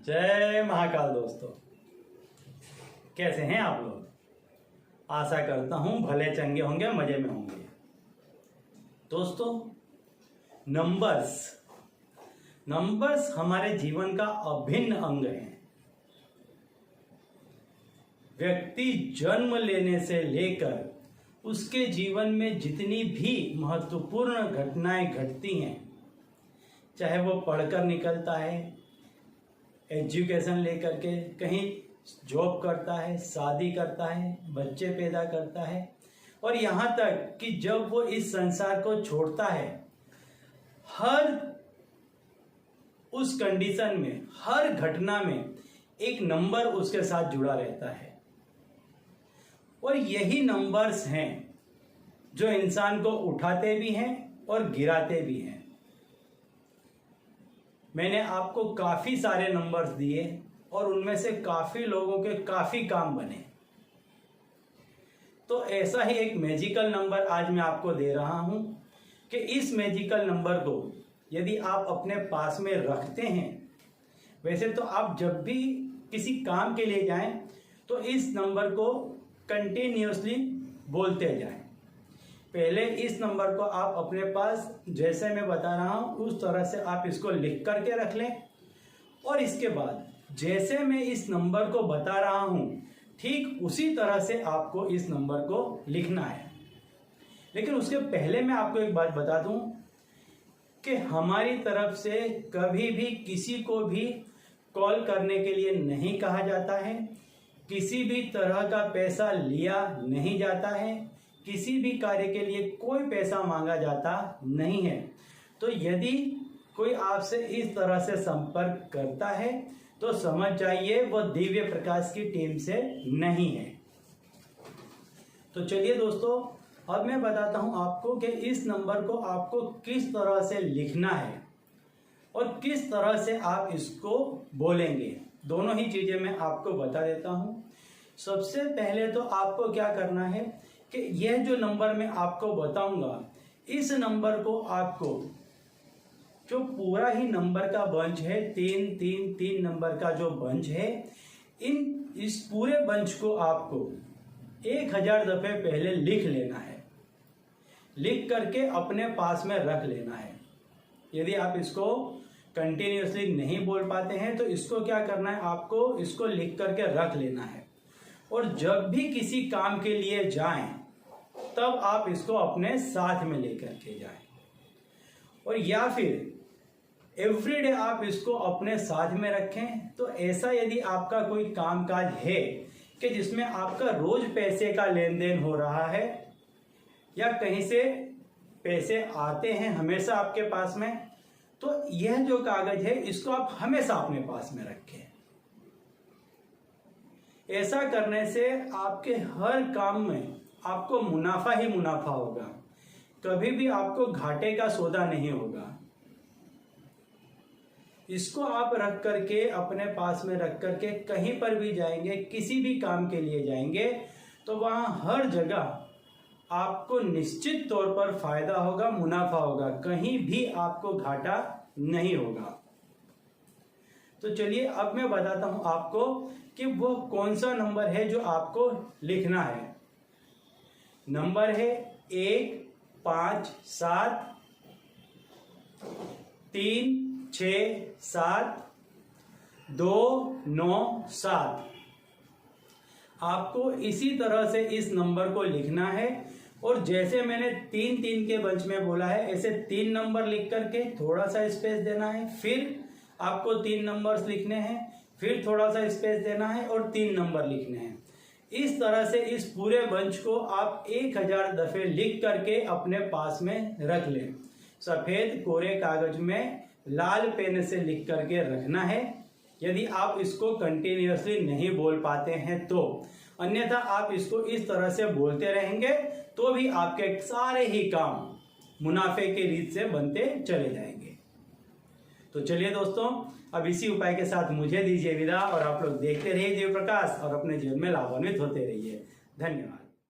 जय महाकाल दोस्तों, कैसे हैं आप लोग। आशा करता हूं भले चंगे होंगे, मजे में होंगे। दोस्तों, नंबर्स हमारे जीवन का अभिन्न अंग है। व्यक्ति जन्म लेने से लेकर उसके जीवन में जितनी भी महत्वपूर्ण घटनाएं घटती हैं, चाहे वो पढ़कर निकलता है, एजुकेशन लेकर के कहीं जॉब करता है, शादी करता है, बच्चे पैदा करता है, और यहाँ तक कि जब वो इस संसार को छोड़ता है, हर उस कंडीशन में, हर घटना में एक नंबर उसके साथ जुड़ा रहता है। और यही नंबर्स हैं जो इंसान को उठाते भी हैं और गिराते भी हैं। मैंने आपको काफ़ी सारे नंबर्स दिए और उनमें से काफ़ी लोगों के काफ़ी काम बने। तो ऐसा ही एक मैजिकल नंबर आज मैं आपको दे रहा हूं कि इस मैजिकल नंबर को यदि आप अपने पास में रखते हैं, वैसे तो आप जब भी किसी काम के लिए जाएं तो इस नंबर को कंटिन्यूअसली बोलते जाएं। पहले इस नंबर को आप अपने पास, जैसे मैं बता रहा हूं उस तरह से आप इसको लिख करके रख लें, और इसके बाद जैसे मैं इस नंबर को बता रहा हूं ठीक उसी तरह से आपको इस नंबर को लिखना है। लेकिन उसके पहले मैं आपको एक बात बता दूं कि हमारी तरफ से कभी भी किसी को भी कॉल करने के लिए नहीं कहा जाता है, किसी भी तरह का पैसा लिया नहीं जाता है, किसी भी कार्य के लिए कोई पैसा मांगा जाता नहीं है। तो यदि कोई आपसे इस तरह से संपर्क करता है तो समझ जाइए वो दिव्य प्रकाश की टीम से नहीं है। तो चलिए दोस्तों, अब मैं बताता हूं आपको कि इस नंबर को आपको किस तरह से लिखना है और किस तरह से आप इसको बोलेंगे। दोनों ही चीजें मैं आपको बता देता हूं। सबसे पहले तो आपको क्या करना है कि यह जो नंबर मैं आपको बताऊंगा, इस नंबर को आपको, जो पूरा ही नंबर का बंच है, 3 नंबर का जो बंच है, इस पूरे बंच को आपको 1000 दफे पहले लिख लेना है। लिख करके अपने पास में रख लेना है। यदि आप इसको कंटिन्यूअसली नहीं बोल पाते हैं तो इसको क्या करना है, आपको इसको लिख करके रख लेना है। और जब भी किसी काम के लिए जाएं तब आप इसको अपने साथ में लेकर के जाएं, और या फिर एवरीडे आप इसको अपने साथ में रखें। तो ऐसा यदि आपका कोई कामकाज है कि जिसमें आपका रोज पैसे का लेन देन हो रहा है या कहीं से पैसे आते हैं हमेशा आपके पास में, तो यह जो कागज है इसको आप हमेशा अपने पास में रखें। ऐसा करने से आपके हर काम में आपको मुनाफा ही मुनाफा होगा, कभी भी आपको घाटे का सौदा नहीं होगा। इसको आप रख करके, अपने पास में रख करके कहीं पर भी जाएंगे, किसी भी काम के लिए जाएंगे, तो वहां हर जगह आपको निश्चित तौर पर फायदा होगा, मुनाफा होगा, कहीं भी आपको घाटा नहीं होगा। तो चलिए अब मैं बताता हूं आपको कि वो कौन सा नंबर है जो आपको लिखना है। नंबर है 1 5 7 3 6 7 2 9 7। आपको इसी तरह से इस नंबर को लिखना है, और जैसे मैंने 3 के बंच में बोला है, ऐसे 3 नंबर लिख करके थोड़ा सा स्पेस देना है, फिर आपको 3 नंबर्स लिखने हैं, फिर थोड़ा सा स्पेस देना है और 3 नंबर लिखने हैं। इस तरह से इस पूरे बंच को आप 1000 दफे लिख करके अपने पास में रख लें। सफेद कोरे कागज में लाल पेन से लिख करके रखना है, यदि आप इसको कंटिन्यूअसली नहीं बोल पाते हैं तो। अन्यथा आप इसको इस तरह से बोलते रहेंगे तो भी आपके सारे ही काम मुनाफे के रीत से बनते चले जाएंगे। तो चलिए दोस्तों, अब इसी उपाय के साथ मुझे दीजिए विदा, और आप लोग देखते रहिए दिव्य प्रकाश और अपने जीवन में लाभान्वित होते रहिए। धन्यवाद।